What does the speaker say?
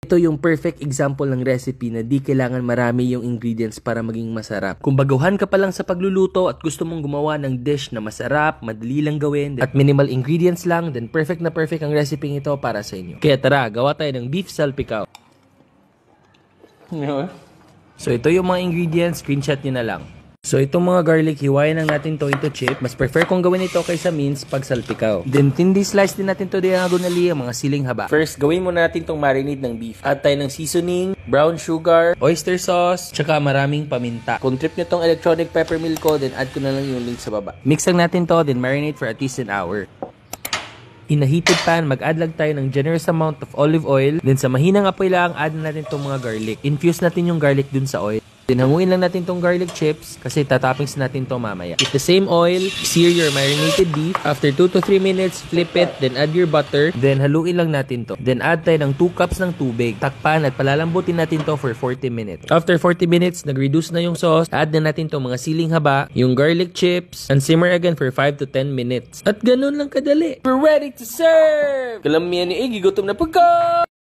Ito yung perfect example ng recipe na di kailangan marami yung ingredients para maging masarap. Kung baguhan ka pa lang sa pagluluto at gusto mong gumawa ng dish na masarap, madali lang gawin, at minimal ingredients lang, then perfect na perfect ang recipe ito para sa inyo. Kaya tara, gawa tayo ng beef salpicao. So ito yung mga ingredients, screenshot nyo na lang. So itong mga garlic, hiwain lang natin to into chip. Mas prefer kong gawin ito kaysa mince pag salpikaw. Then tindi slice din natin to diagonally ang mga siling haba. First, gawin muna natin tong marinade ng beef. Add tayo ng seasoning, brown sugar, oyster sauce, tsaka maraming paminta. Kung trip nyo tong electronic pepper mill ko, then add ko na lang yung link sa baba. Mix lang natin to, then marinate for at least an hour. In a heated pan, mag-add lang tayo ng generous amount of olive oil. Then sa mahinang apoy lang, add na natin itong mga garlic. Infuse natin yung garlic dun sa oil. Then hanguin lang natin tong garlic chips kasi tatoppings natin to mamaya. With the same oil, sear your marinated beef. After 2 to 3 minutes, flip it, then add your butter. Then haluin lang natin to. Then add tayo ng 2 cups ng tubig. Takpan at palalambutin natin to for 40 minutes. After 40 minutes, nag-reduce na yung sauce. Add na natin tong mga siling haba, yung garlic chips, and simmer again for 5 to 10 minutes. At ganun lang kadali. We're ready to serve! Kalamihan ni Iggy, gutom na pagka!